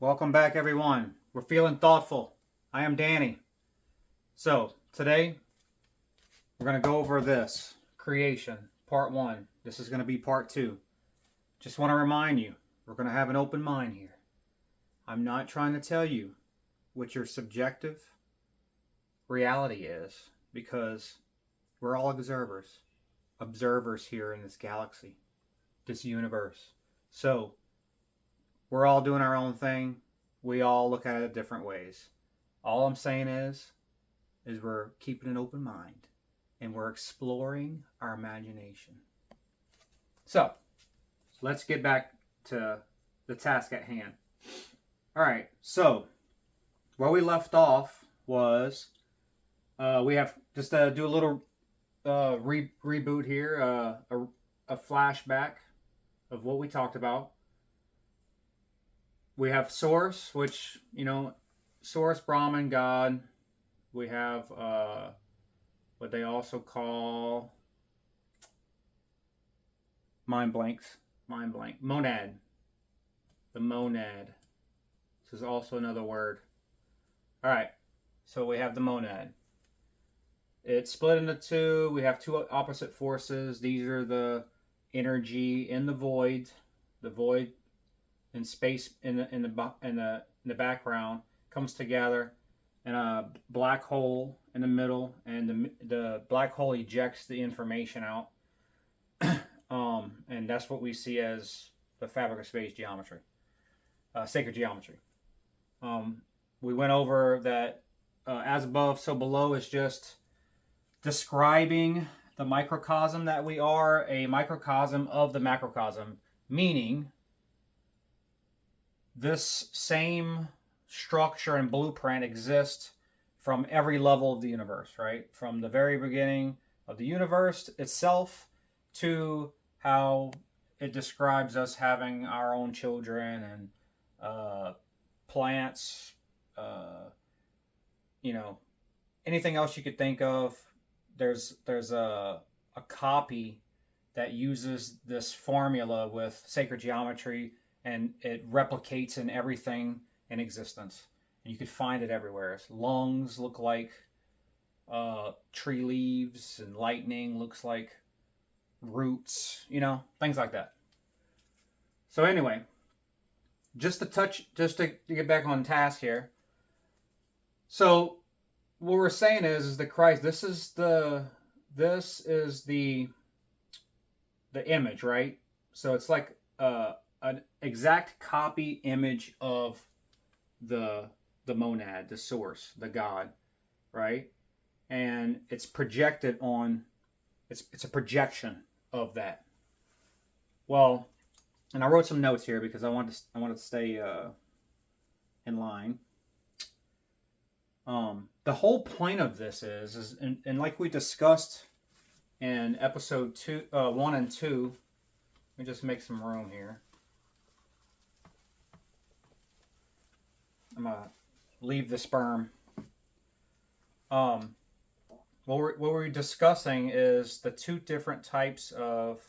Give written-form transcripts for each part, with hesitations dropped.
Welcome back, everyone. We're feeling thoughtful. I am Danny. So, today we're going to go over this creation, part one. This is going to be part two. Just want to remind you, we're going to have an open mind here. I'm not trying to tell you what your subjective reality is because we're all observers here in this galaxy, this universe. So, we're all doing our own thing. We all look at it different ways. All I'm saying is we're keeping an open mind and we're exploring our imagination. So, let's get back to the task at hand. All right, so where we left off was we have just to do a little reboot here, a flashback of what we talked about. We have Source, which, Source, Brahman, God. We have what they also call mind blank, monad. The monad. This is also another word. All right, so we have the monad. It's split into two. We have two opposite forces. These are the energy in the void. The void in space in the background comes together in a black hole in the middle, and the black hole ejects the information out. And that's what we see as the fabric of space geometry, sacred geometry. We went over that as above, so below is just describing the microcosm that we are, a microcosm of the macrocosm, meaning this same structure and blueprint exists from every level of the universe, right? From the very beginning of the universe itself to how it describes us having our own children and plants, anything else you could think of. There's a copy that uses this formula with sacred geometry, and it replicates in everything in existence. And you could find it everywhere. Lungs look like tree leaves, and lightning looks like roots, things like that. So anyway, just to get back on task here. So what we're saying is that Christ, this is the image, right? So it's like an exact copy image of the monad, the source, the God, right? And it's projected on. It's a projection of that. Well, and I wrote some notes here because I wanted to stay in line. The whole point of this is and like we discussed in episode 1 and 2. Let me just make some room here. I'm gonna leave the sperm. What we're discussing is the two different types of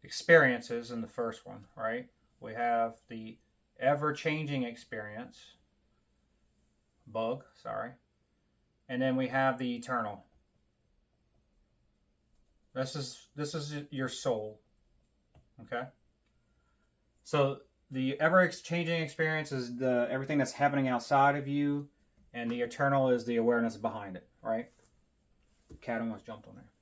experiences in the first one, right? We have the ever-changing experience, and then we have the eternal. This is your soul, okay? So the ever-changing experience is everything that's happening outside of you, and the eternal is the awareness behind it, right? Cat almost jumped on there.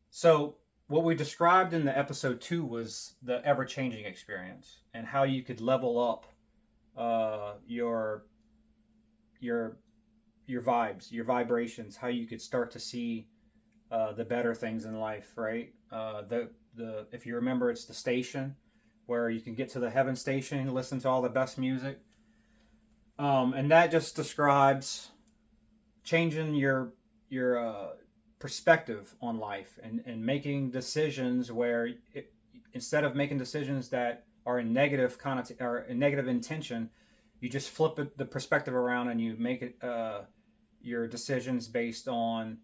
So what we described in the episode 2 was the ever-changing experience and how you could level up your vibes, your vibrations, how you could start to see the better things in life, right? If you remember, it's the station where you can get to the heaven station and listen to all the best music. And that just describes changing your perspective on life and making decisions where instead of making decisions that are in negative or in negative intention, you just flip the perspective around and you make it your decisions based on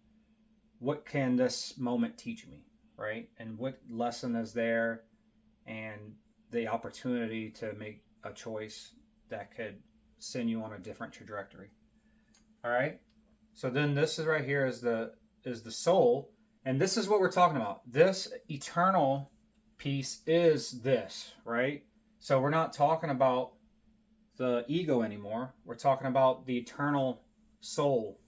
what can this moment teach me, right? And what lesson is there and the opportunity to make a choice that could send you on a different trajectory. All right. So then this is right here is the soul, and this is what we're talking about. This eternal piece is this, right? So we're not talking about the ego anymore. We're talking about the eternal soul.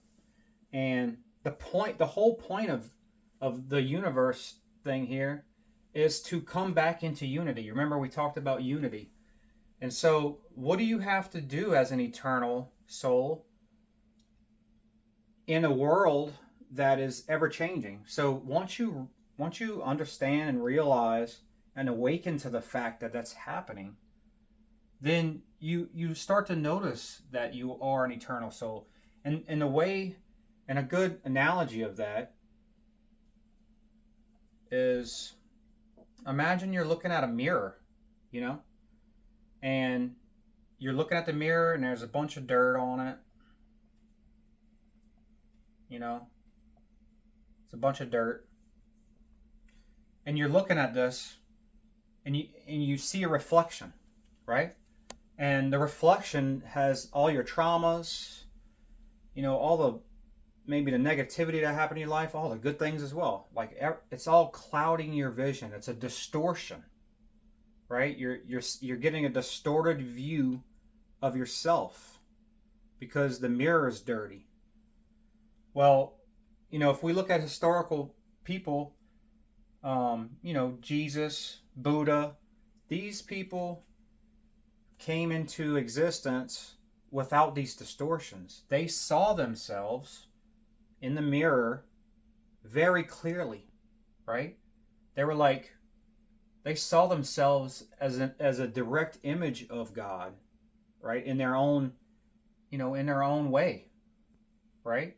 And the whole point of the universe thing here is to come back into unity. Remember we talked about unity. And so what do you have to do as an eternal soul in a world that is ever changing? So once you understand and realize and awaken to the fact that that's happening, then you start to notice that you are an eternal soul. And in a way, and a good analogy of that is, imagine you're looking at a mirror, you know, and you're looking at the mirror and there's a bunch of dirt on it, you know, it's a bunch of dirt, and you're looking at this and you see a reflection, right? And the reflection has all your traumas, you know, all the maybe the negativity that happened in your life, all the good things as well. Like it's all clouding your vision. It's a distortion, right? You're getting a distorted view of yourself because the mirror is dirty. Well, you know, if we look at historical people, you know, Jesus, Buddha, these people came into existence without these distortions. They saw themselves in the mirror very clearly, right? They were like, they saw themselves as a direct image of God, right? In their own, you know, in their own way, right?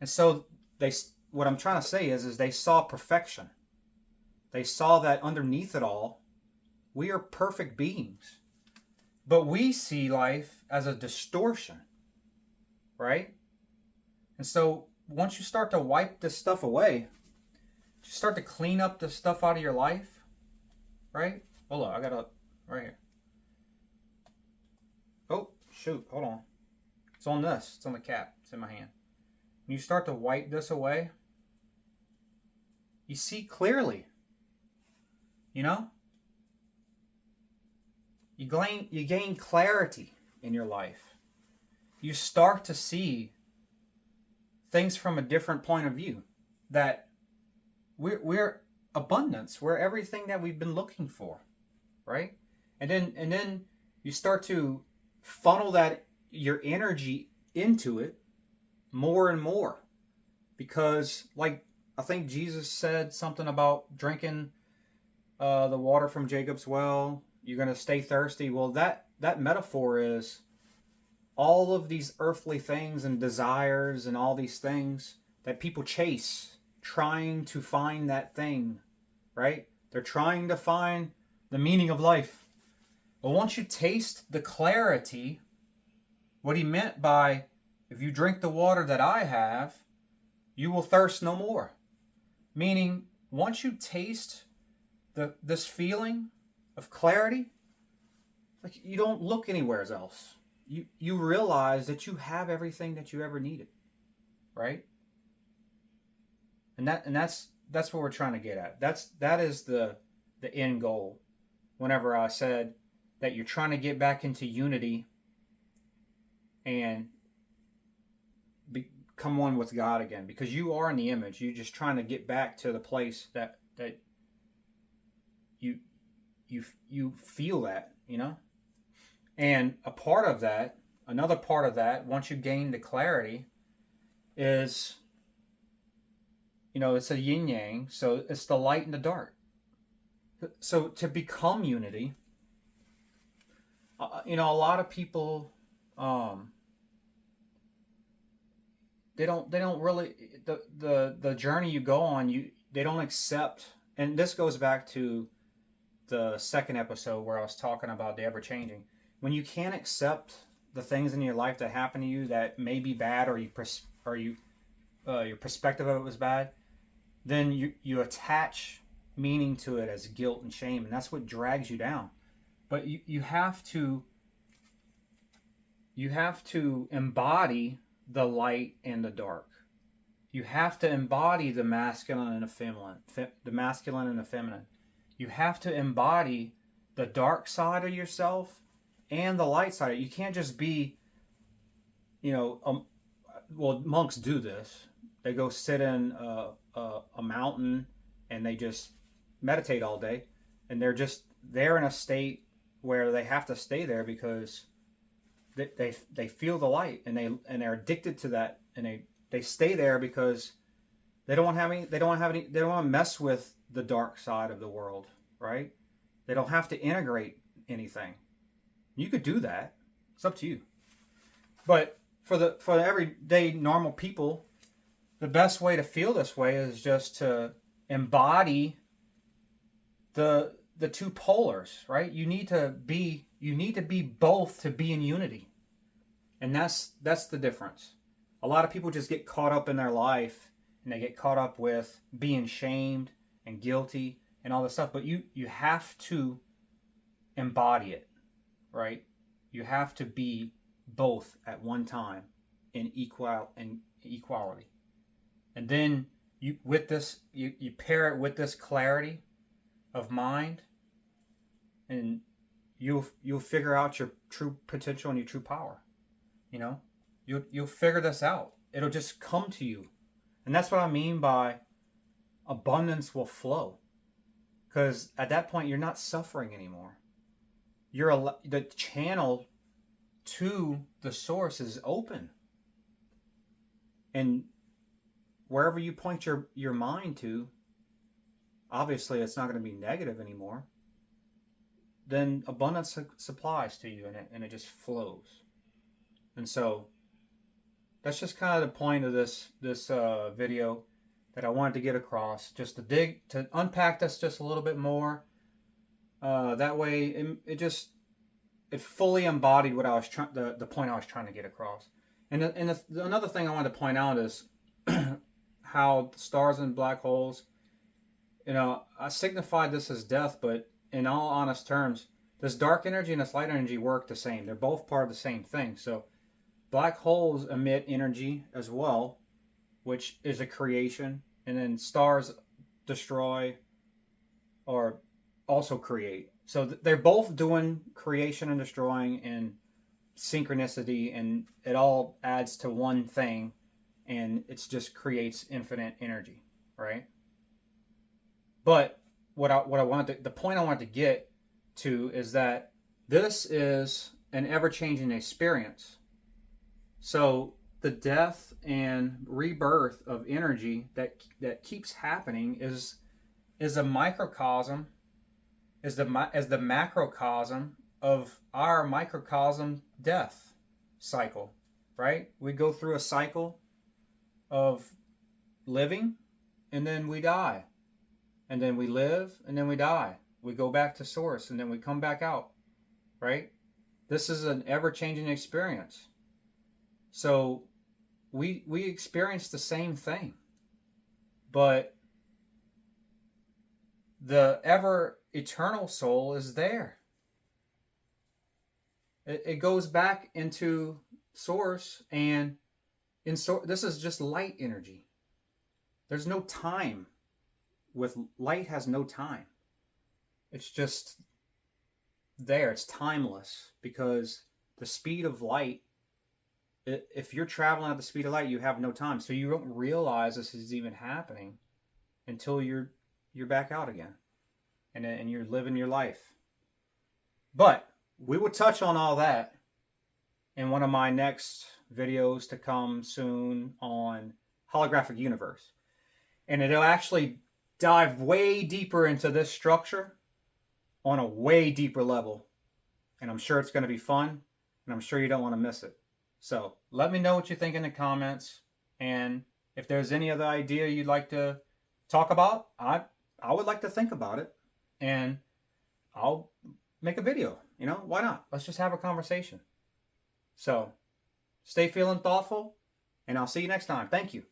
And so what I'm trying to say is they saw perfection. They saw that underneath it all, we are perfect beings. But we see life as a distortion, right? And so once you start to wipe this stuff away, you start to clean up the stuff out of your life, right? Hold on, I got right here. Oh, shoot, hold on. It's on this. It's on the cap. It's in my hand. When you start to wipe this away, you see clearly, you know? You gain clarity in your life. You start to see things from a different point of view. That we're abundance. We're everything that we've been looking for, right? And then you start to funnel that your energy into it more and more, because like I think Jesus said something about drinking the water from Jacob's well. You're going to stay thirsty. Well, that metaphor is all of these earthly things and desires and all these things that people chase, trying to find that thing, right? They're trying to find the meaning of life. But once you taste the clarity, what he meant by, if you drink the water that I have, you will thirst no more. Meaning, once you taste this feeling of clarity, like you don't look anywhere else. You realize that you have everything that you ever needed, right? And that's what we're trying to get at. That is the end goal. Whenever I said that you're trying to get back into unity and become one with God again, because you are in the image. You're just trying to get back to the place that you feel that, you know? And another part of that, once you gain the clarity, is, you know, it's a yin yang, so it's the light and the dark. So to become unity, you know, a lot of people, they don't really, the journey you go on, they don't accept, and this goes back to the second episode where I was talking about the ever changing. When you can't accept the things in your life that happen to you that may be bad, or your perspective of it was bad, then you attach meaning to it as guilt and shame, and that's what drags you down. But you have to embody the light and the dark. You have to embody the masculine and the feminine. You have to embody the dark side of yourself and the light side. You can't just be, well, monks do this. They go sit in a mountain and they just meditate all day, and they're in a state where they have to stay there because they feel the light, and they're addicted to that, and they stay there because they don't want to mess with the dark side of the world, right? They don't have to integrate anything. You could do that. It's up to you. But for the everyday normal people, the best way to feel this way is just to embody the two polars, right? You need to be both to be in unity. And that's the difference. A lot of people just get caught up in their life, and they get caught up with being shamed and guilty and all this stuff, but you have to embody it, right? You have to be both at one time in equality. And then you pair it with this clarity of mind, and you'll figure out your true potential and your true power. You'll figure this out. It'll just come to you. And that's what I mean by abundance will flow. Because at that point, you're not suffering anymore. The channel to the source is open. And wherever you point your mind to, obviously it's not going to be negative anymore. Then abundance supplies to you, and it just flows. And so that's just kind of the point of this video that I wanted to get across, just to unpack this just a little bit more. That way it fully embodied what I was the point I was trying to get across. And another thing I wanted to point out is how stars and black holes, I signified this as death, but in all honest terms, this dark energy and this light energy work the same. They're both part of the same thing. So black holes emit energy as well, which is a creation, and then stars destroy or also create. So they're both doing creation and destroying and synchronicity, and it all adds to one thing, and it just creates infinite energy, right? But the point I wanted to get to is that this is an ever-changing experience. So the death and rebirth of energy that keeps happening is a microcosm, is the macrocosm of our microcosm death cycle, right? We go through a cycle of living, and then we die, and then we live, and then we die. We go back to source, and then we come back out, right? This is an ever-changing experience. So we experience the same thing, but the ever eternal soul is there. It goes back into source, and this is just light energy. There's no time. With light has no time. It's just there. It's timeless, because the speed of light, if you're traveling at the speed of light, you have no time. So you don't realize this is even happening until you're back out again, and you're living your life. But we will touch on all that in one of my next videos to come soon on holographic universe. And it'll actually dive way deeper into this structure on a way deeper level. And I'm sure it's going to be fun, and I'm sure you don't want to miss it. So let me know what you think in the comments. And if there's any other idea you'd like to talk about, I would like to think about it, and I'll make a video. Why not? Let's just have a conversation. So stay feeling thoughtful, and I'll see you next time. Thank you.